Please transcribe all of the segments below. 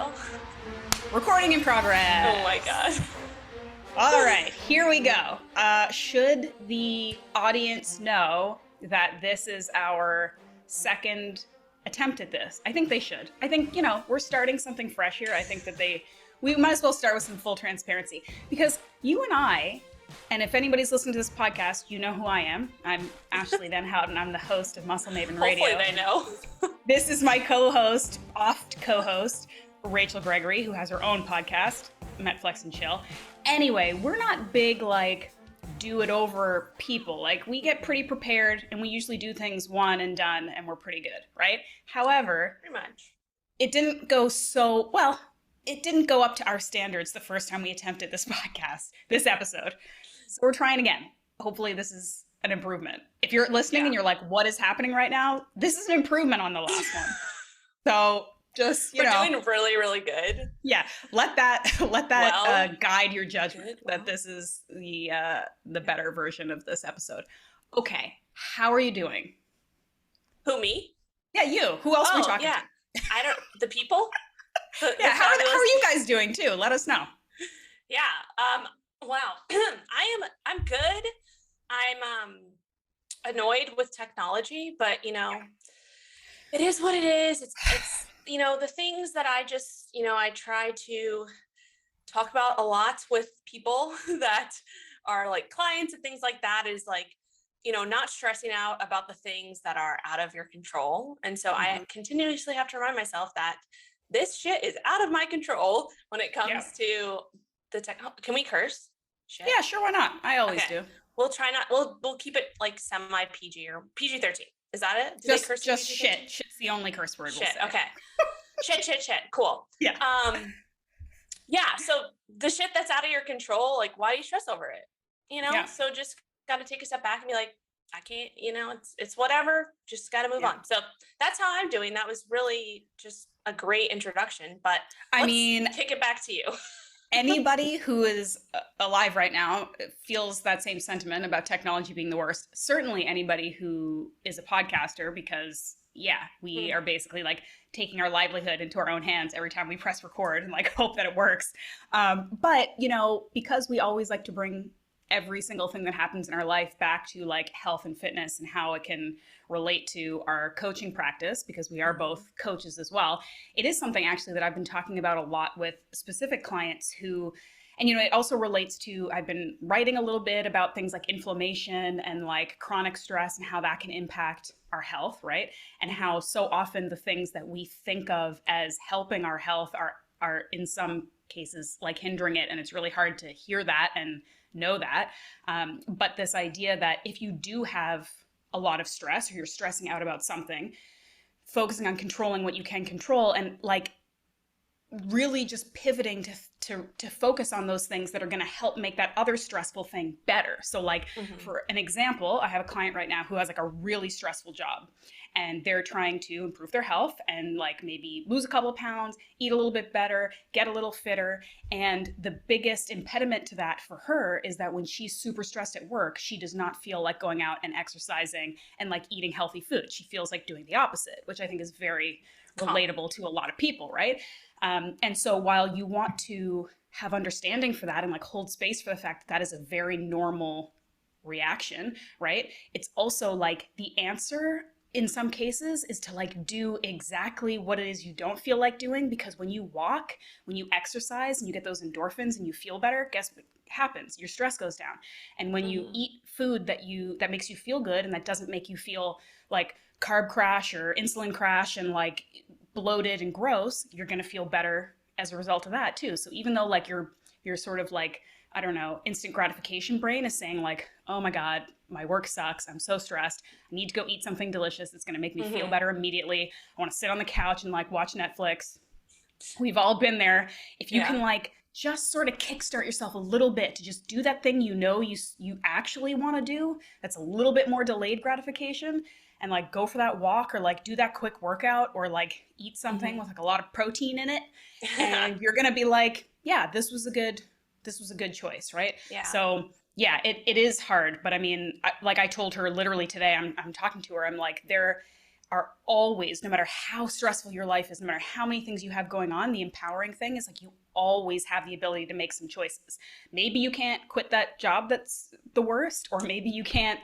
now? Recording in progress. Oh my god. All right, here we go. Should the audience know that this is our second attempt at this? I think they should. I think, we're starting something fresh here. I think that we might as well start with some full transparency, because you and I, and if anybody's listening to this podcast, you know who I am. I'm Ashleigh Denhouten. I'm the host of Muscle Maven Radio. Hopefully they know. This is my co-host, co-host, Rachel Gregory, who has her own podcast, Netflix and Chill. Anyway, we're not big, do it over people. We get pretty prepared, and we usually do things one and done, and we're pretty good, right? However, Pretty much. it didn't go so well. It didn't go up to our standards the first time we attempted this episode. So we're trying again. Hopefully this is an improvement. If you're listening and you're like, what is happening right now? This is an improvement on the last one. So just, We're doing really, really good. Yeah, let that guide your judgment that this is the better version of this episode. Okay, how are you doing? Who, me? Yeah, you. Who else are we talking to? The people? How are you guys doing too? Let us know. Yeah. Wow. I'm good. I'm annoyed with technology, but it is what it is. It's the things that I just, I try to talk about a lot with people that are like clients and things like that is not stressing out about the things that are out of your control. And so I continuously have to remind myself that this shit is out of my control when it comes to the tech. Can we curse? Shit. Yeah, sure. Why not? I always do. We'll try not. We'll keep it semi PG or PG-13. Is that it? Do just shit. Shit's the only curse word. Shit. We'll say. Okay. shit. Cool. Yeah. Yeah. So the shit that's out of your control, why do you stress over it? Yeah. So just got to take a step back and be like, I can't. It's whatever. Just got to move on. So that's how I'm doing. That was really just a great introduction. But let's kick it back to you. Anybody who is alive right now feels that same sentiment about technology being the worst. Certainly anybody who is a podcaster, because we are basically taking our livelihood into our own hands every time we press record and hope that it works. But because we always like to bring every single thing that happens in our life back to health and fitness and how it can relate to our coaching practice, because we are both coaches as well. It is something actually that I've been talking about a lot with specific clients who, and it also relates to, I've been writing a little bit about things like inflammation and chronic stress and how that can impact our health, right? And how so often the things that we think of as helping our health are in some cases hindering it. And it's really hard to hear that and know that. But this idea that if you do have a lot of stress or you're stressing out about something, focusing on controlling what you can control and really just pivoting to focus on those things that are going to help make that other stressful thing better. So for an example, I have a client right now who has a really stressful job, and they're trying to improve their health and maybe lose a couple of pounds, eat a little bit better, get a little fitter. And the biggest impediment to that for her is that when she's super stressed at work, she does not feel like going out and exercising and eating healthy food. She feels like doing the opposite, which I think is very relatable to a lot of people, right? And so while you want to have understanding for that and hold space for the fact that that is a very normal reaction, right? It's also the answer in some cases is to do exactly what it is you don't feel like doing, because when you walk, when you exercise and you get those endorphins and you feel better, guess what happens? Your stress goes down. And when you eat food that makes you feel good and that doesn't make you feel carb crash or insulin crash and bloated and gross, you're going to feel better as a result of that too. So even though your sort of I don't know, instant gratification brain is saying oh my God, my work sucks. I'm so stressed. I need to go eat something delicious that's going to make me feel better immediately. I want to sit on the couch and watch Netflix. We've all been there. If you can just sort of kickstart yourself a little bit to just do that thing you actually want to do, that's a little bit more delayed gratification, and go for that walk or do that quick workout or eat something with a lot of protein in it, and you're gonna be this was a good choice, right? Yeah. So it is hard, but I mean, I told her literally today, I'm talking to her, I'm are always, no matter how stressful your life is, no matter how many things you have going on, the empowering thing is like you always have the ability to make some choices. Maybe you can't quit that job that's the worst, or maybe you can't,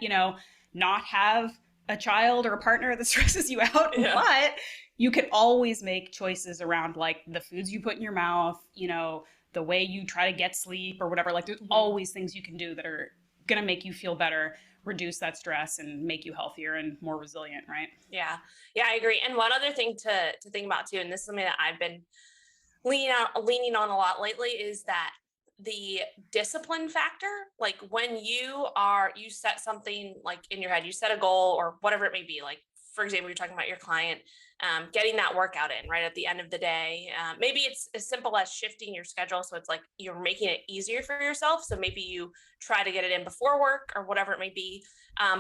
not have a child or a partner that stresses you out, but you can always make choices around like the foods you put in your mouth, the way you try to get sleep or whatever. Like there's always things you can do that are going to make you feel better, reduce that stress, and make you healthier and more resilient, right? Yeah, I agree. And one other thing to think about too, and this is something that I've been leaning on a lot lately, is that the discipline factor. Like when you set something like in your head, you set a goal or whatever it may be. Like for example, you're talking about your client, getting that workout in right at the end of the day. Maybe it's as simple as shifting your schedule. So it's like you're making it easier for yourself. So maybe you try to get it in before work or whatever it may be.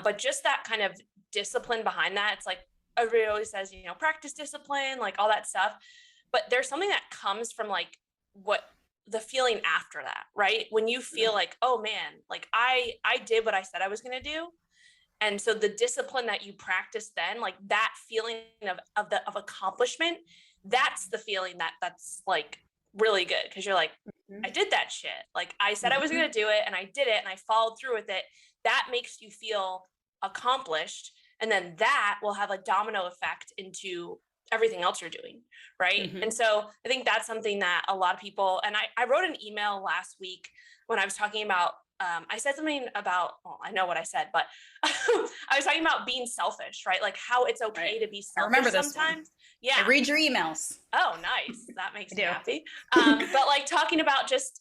But just that kind of discipline behind that, it's like everybody always says, practice discipline, like all that stuff. But there's something that comes from like what the feeling after that, right? When you feel like, oh man, like I did what I said I was going to do. And so the discipline that you practice then, like that feeling of accomplishment, that's the feeling that's like really good. Cause you're like, I did that shit. Like I said I was going to do it and I did it and I followed through with it. That makes you feel accomplished. And then that will have a domino effect into everything else you're doing. Right. And so I think that's something that a lot of people, and I wrote an email last week when I was talking about, I said something about, well, I know what I said, but I was talking about being selfish, right? Like how it's okay to be selfish. I remember this sometimes. One. Yeah. I read your emails. Oh, nice. That makes me happy. But like talking about just,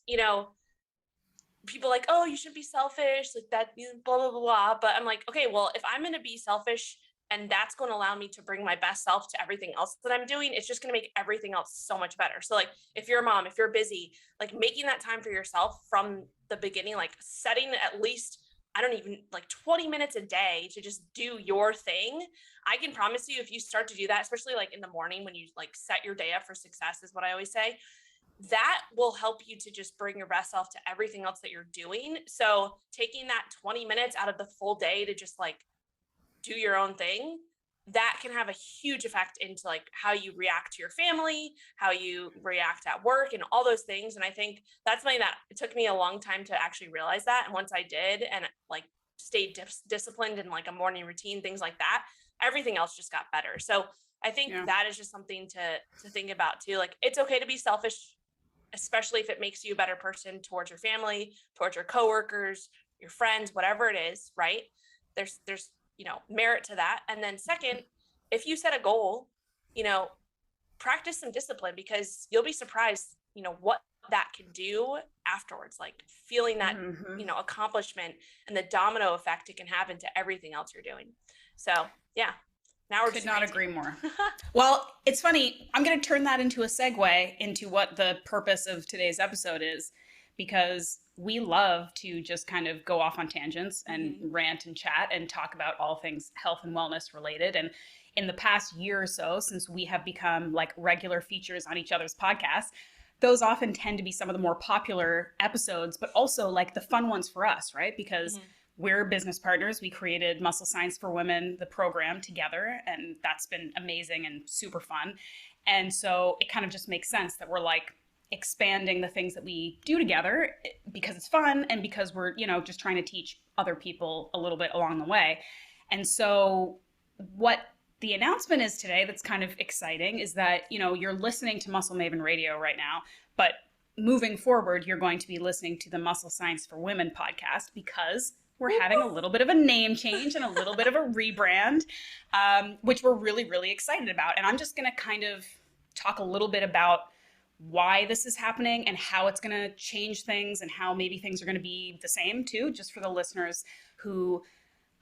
people like, oh, you should be selfish, like that, blah, blah, blah, blah. But I'm like, okay, well, if I'm going to be selfish and that's going to allow me to bring my best self to everything else that I'm doing, it's just going to make everything else so much better. So like, if you're a mom, if you're busy, like making that time for yourself from the beginning, like setting at least, I don't even like 20 minutes a day to just do your thing. I can promise you, if you start to do that, especially like in the morning, when you like set your day up for success is what I always say, that will help you to just bring your best self to everything else that you're doing. So taking that 20 minutes out of the full day to just like do your own thing, that can have a huge effect into like how you react to your family, how you react at work and all those things. And I think that's something that it took me a long time to actually realize that. And once I did and like stayed disciplined in like a morning routine, things like that, everything else just got better. So I think that is just something to think about too. Like it's okay to be selfish, especially if it makes you a better person towards your family, towards your coworkers, your friends, whatever it is, right? There's merit to that. And then second, if you set a goal, practice some discipline, because you'll be surprised, what that can do afterwards, like feeling that, accomplishment and the domino effect it can have into everything else you're doing. So yeah, now we're could not agree more. Well, it's funny. I'm going to turn that into a segue into what the purpose of today's episode is, because we love to just kind of go off on tangents and rant and chat and talk about all things health and wellness related. And in the past year or so, since we have become like regular features on each other's podcasts, those often tend to be some of the more popular episodes, but also like the fun ones for us, right? Because we're business partners. We created Muscle Science for Women, the program, together, and that's been amazing and super fun. And so it kind of just makes sense that we're like expanding the things that we do together because it's fun and because we're, just trying to teach other people a little bit along the way. And so what the announcement is today that's kind of exciting is that, you're listening to Muscle Maven Radio right now, but moving forward, you're going to be listening to the Muscle Science for Women podcast, because we're having a little bit of a name change and a little bit of a rebrand, which we're really, really excited about. And I'm just going to kind of talk a little bit about why this is happening and how it's going to change things and how maybe things are going to be the same too, just for the listeners who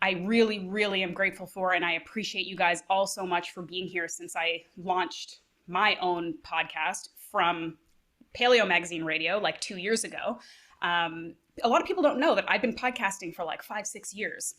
I really, really am grateful for. And I appreciate you guys all so much for being here since I launched my own podcast from Paleo Magazine Radio like 2 years ago. A lot of people don't know that I've been podcasting for like 5-6 years.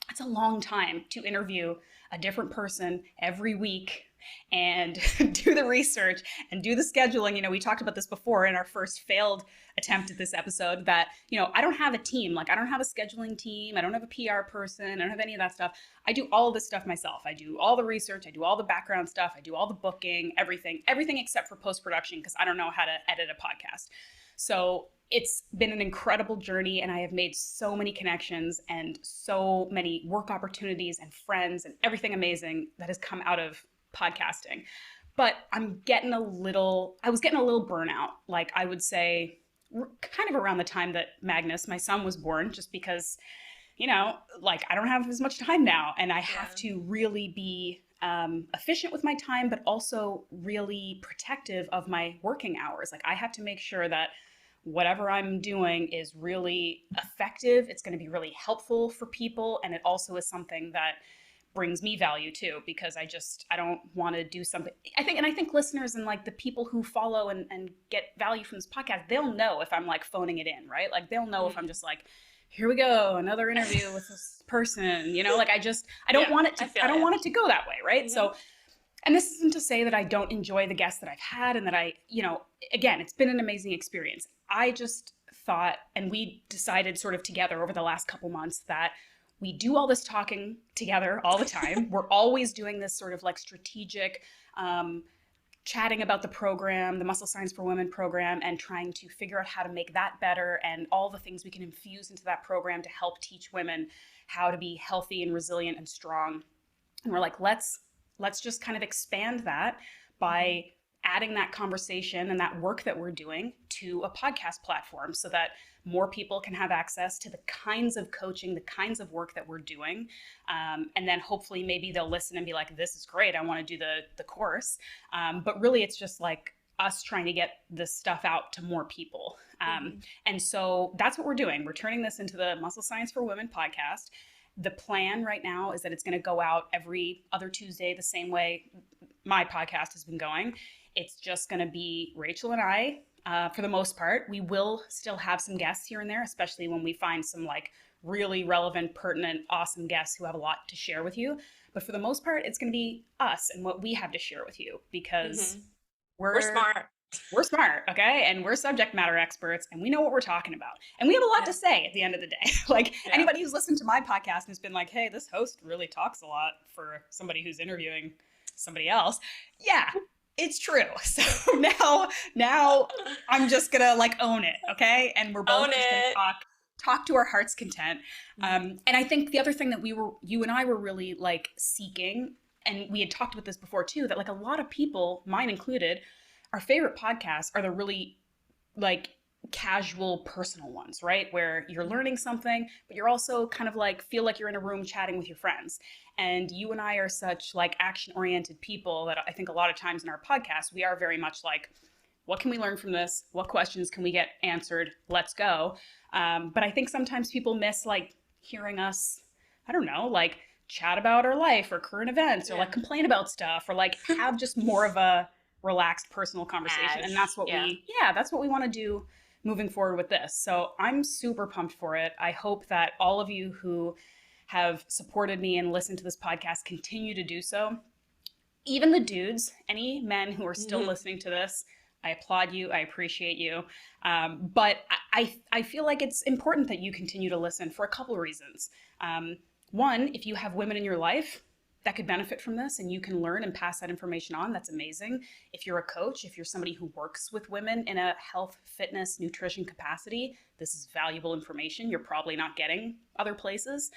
It's a long time to interview a different person every week and do the research and do the scheduling. You know, we talked about this before in our first failed attempt at this episode that, you know, I don't have a team. Like, I don't have a scheduling team. I don't have a PR person. I don't have any of that stuff. I do all this stuff myself. I do all the research. I do all the background stuff. I do all the booking, everything except for post-production, because I don't know how to edit a podcast. So it's been an incredible journey, and I have made so many connections and so many work opportunities and friends and everything amazing that has come out of podcasting. But I was getting a little burnout. Like, I would say kind of around the time that Magnus, my son, was born, just because, you know, like, I don't have as much time now, and I have to really be efficient with my time, but also really protective of my working hours. Like, I have to make sure that whatever I'm doing is really effective. It's going to be really helpful for people. And it also is something that brings me value too, because I don't want to do something. I think listeners and like the people who follow and get value from this podcast, they'll know if I'm like phoning it in, right? Like, they'll know if I'm just like, here we go, another interview with this person, you know, like, I don't want it to go that way. Right. Mm-hmm. So, and this isn't to say that I don't enjoy the guests that I've had and that I, you know, again, it's been an amazing experience. I just thought, and we decided sort of together over the last couple months, that we do all this talking together all the time. We're always doing this sort of like strategic chatting about the program, the Muscle Science for Women program, and trying to figure out how to make that better and all the things we can infuse into that program to help teach women how to be healthy and resilient and strong. And we're like, let's just kind of expand that by adding that conversation and that work that we're doing to a podcast platform so that more people can have access to the kinds of coaching, the kinds of work that we're doing. And then hopefully maybe they'll listen and be like, this is great, I want to do the course. But really it's just like us trying to get this stuff out to more people. And so that's what we're doing. We're turning this into the Muscle Science for Women podcast. The plan right now is that it's going to go out every other Tuesday, the same way my podcast has been going. It's just going to be Rachel and I, for the most part. We will still have some guests here and there, especially when we find some like really relevant, pertinent, awesome guests who have a lot to share with you. But for the most part, it's going to be us and what we have to share with you, because we're smart. We're smart, okay? And we're subject matter experts, and we know what we're talking about. And we have a lot to say at the end of the day. Like, anybody who's listened to my podcast and has been like, hey, this host really talks a lot for somebody who's interviewing somebody else. Yeah, it's true. So now I'm just gonna like own it, okay? And we're both just gonna talk to our heart's content. And I think the other thing that you and I were really like seeking, and we had talked about this before too, that like a lot of people, mine included, our favorite podcasts are the really like casual, personal ones, right? Where you're learning something, but you're also kind of like feel like you're in a room chatting with your friends. And you and I are such like action-oriented people that I think a lot of times in our podcast, we are very much like, what can we learn from this? What questions can we get answered? Let's go. But I think sometimes people miss like hearing us, I don't know, like chat about our life or current events or like complain about stuff or like have just more of a relaxed personal conversation. And that's what that's what we want to do moving forward with this. So I'm super pumped for it. I hope that all of you who have supported me and listened to this podcast continue to do so. Even the dudes, any men who are still listening to this, I applaud you. I appreciate you. But I feel like it's important that you continue to listen for a couple of reasons. One, if you have women in your life that could benefit from this and you can learn and pass that information on, that's amazing. If you're a coach, if you're somebody who works with women in a health, fitness, nutrition capacity, this is valuable information you're probably not getting other places.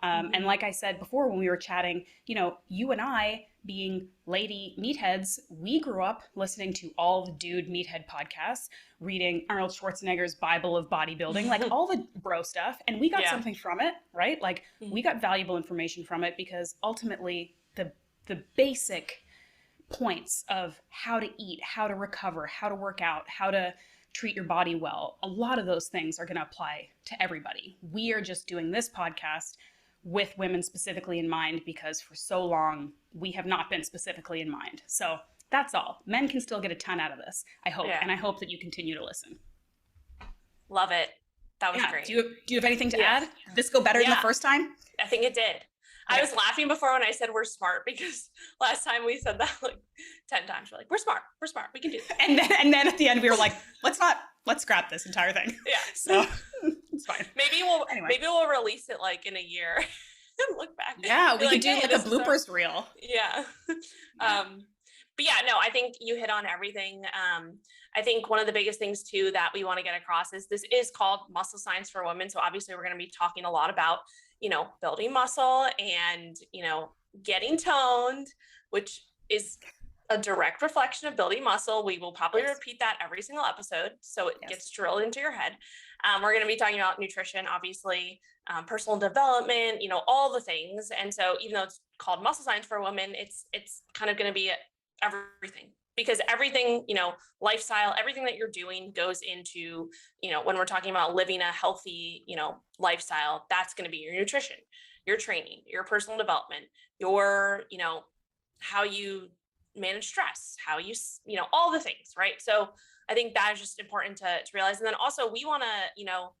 And like I said before when we were chatting, you know, you and I being lady meatheads, we grew up listening to all the dude meathead podcasts, reading Arnold Schwarzenegger's Bible of bodybuilding, like all the bro stuff. And we got something from it, right? Like we got valuable information from it because ultimately the basic points of how to eat, how to recover, how to work out, how to treat your body well, a lot of those things are going to apply to everybody. We are just doing this podcast with women specifically in mind because for so long we have not been specifically in mind. So that's all. Men can still get a ton out of this, I hope. And I hope that you continue to listen. Love it. That was great. Do you have anything to add? Did this go better than the first time? I think it did. I was laughing before when I said we're smart, because last time we said that like 10 times. We're like, we're smart, we can do this. And then at the end we were like, let's scrap this entire thing. Yeah. So it's fine. Maybe we'll release it like in a year and look back. Yeah, we could do hey, like a bloopers reel. Yeah. But yeah, no, I think you hit on everything. I think one of the biggest things too that we want to get across is this is called Muscle Science for Women. So obviously we're going to be talking a lot about, building muscle and, getting toned, which is a direct reflection of building muscle. We will probably repeat that every single episode, so it gets drilled into your head. We're going to be talking about nutrition, obviously, personal development, all the things. And so even though it's called Muscle Science for Women, it's kind of going to be everything, because everything, lifestyle, everything that you're doing goes into, when we're talking about living a healthy, lifestyle, that's going to be your nutrition, your training, your personal development, your, how you manage stress, how you, all the things, right? So I think that is just important to realize. And then also we want to know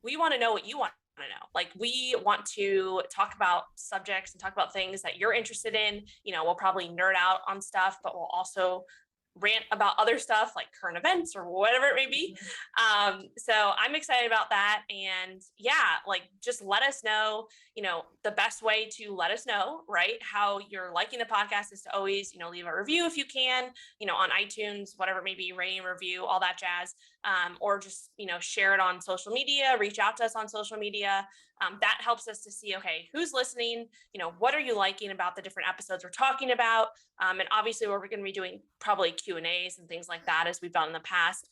what you want to know. Like, we want to talk about subjects and talk about things that you're interested in. We'll probably nerd out on stuff, but we'll also rant about other stuff like current events or whatever it may be. So I'm excited about that. And yeah, like, just let us know, the best way to let us know, right, how you're liking the podcast is to always, leave a review if you can, on iTunes, whatever it may be, rating, review, all that jazz. Or just, share it on social media, reach out to us on social media. That helps us to see, okay, who's listening, what are you liking about the different episodes we're talking about? And obviously we're going to be doing probably Q&As and things like that, as we've done in the past.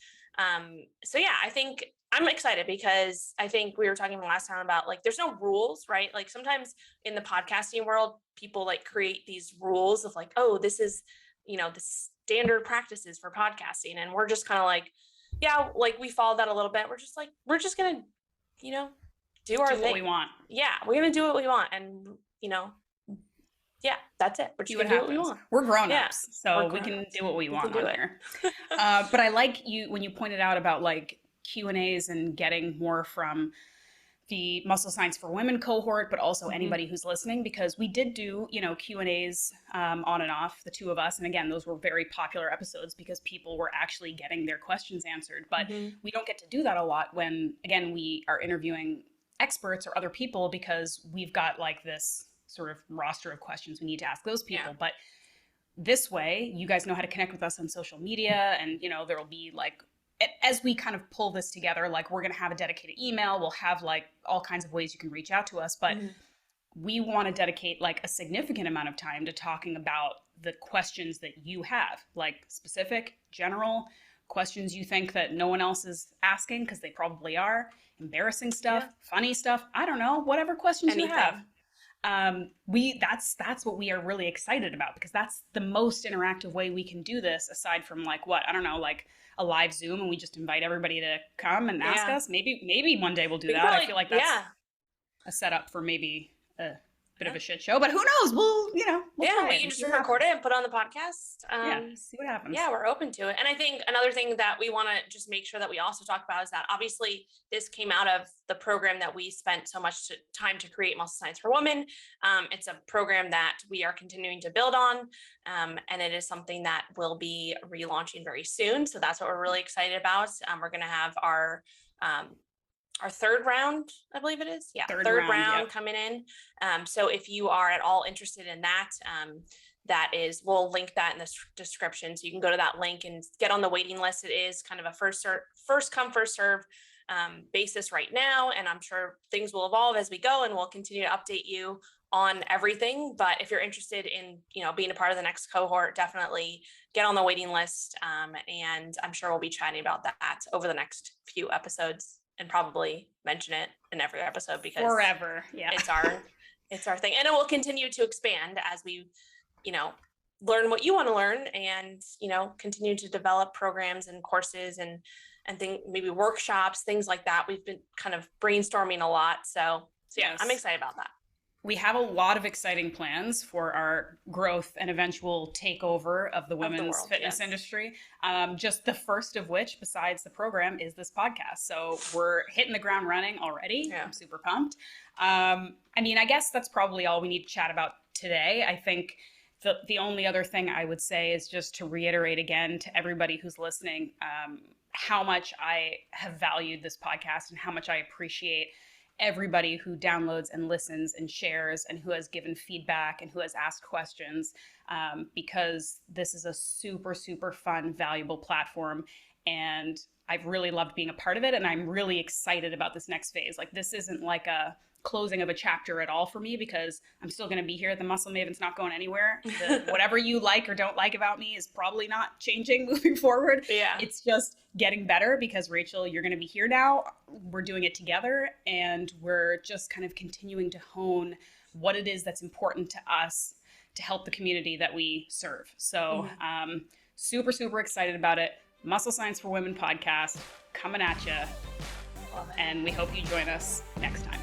So yeah, I think I'm excited, because I think we were talking last time about, like, there's no rules, right? Like, sometimes in the podcasting world, people like create these rules of like, oh, this is, the standard practices for podcasting. And we're just kind of like, yeah, like, we follow that a little bit. We're just going to, do our thing. What we want. Yeah, we're going to do what we want. And, yeah, that's it. We're just going to do what we want. We're grown-ups, so we can do what we want on here. But I like you when you pointed out about like Q&As and getting more from the Muscle Science for Women cohort, but also anybody who's listening, because we did do, Q&As on and off, the two of us. And again, those were very popular episodes because people were actually getting their questions answered. But we don't get to do that a lot when, again, we are interviewing experts or other people, because we've got like this sort of roster of questions we need to ask those people. But this way, you guys know how to connect with us on social media, and, there will be like, as we kind of pull this together, like, we're going to have a dedicated email. We'll have like all kinds of ways you can reach out to us, but we want to dedicate like a significant amount of time to talking about the questions that you have, like specific, general questions you think that no one else is asking, because they probably are, embarrassing stuff, funny stuff. I don't know, whatever questions you have. That's what we are really excited about, because that's the most interactive way we can do this, aside from like, what, I don't know, like a live Zoom and we just invite everybody to come and ask us. Maybe one day we'll do that. Probably, I feel like that's a setup for maybe a bit of a shit show, but who knows? We'll we can just record it and put it on the podcast. See what happens. Yeah, we're open to it. And I think another thing that we want to just make sure that we also talk about is that obviously this came out of the program that we spent so much time to create, Muscle Science for Women. It's a program that we are continuing to build on, and it is something that will be relaunching very soon. So that's what we're really excited about. We're going to have our third round, I believe it is. Yeah. Third round coming in. So if you are at all interested in that, we'll link that in the description. So you can go to that link and get on the waiting list. It is kind of a first come, first serve basis right now. And I'm sure things will evolve as we go, and we'll continue to update you on everything. But if you're interested in, being a part of the next cohort, definitely get on the waiting list. And I'm sure we'll be chatting about that over the next few episodes, and probably mention it in every episode, because forever. Yeah. It's our thing. And it will continue to expand as we, learn what you want to learn, and, continue to develop programs and courses and maybe workshops, things like that. We've been kind of brainstorming a lot. So yeah, I'm excited about that. we have a lot of exciting plans for our growth and eventual takeover of the women's fitness industry. Just the first of which, besides the program, is this podcast. So we're hitting the ground running already. Yeah. I'm super pumped. I mean, I guess that's probably all we need to chat about today. I think the only other thing I would say is just to reiterate again to everybody who's listening, how much I have valued this podcast and how much I appreciate everybody who downloads and listens and shares and who has given feedback and who has asked questions, because this is a super, super fun, valuable platform. And I've really loved being a part of it. And I'm really excited about this next phase. Like, this isn't like a closing of a chapter at all for me, because I'm still going to be here. The Muscle Maven's not going anywhere. Whatever you like or don't like about me is probably not changing moving forward. Yeah. It's just getting better because, Rachel, you're going to be here now. We're doing it together, and we're just kind of continuing to hone what it is that's important to us to help the community that we serve. So super, super excited about it. Muscle Science for Women podcast coming at you. And we hope you join us next time.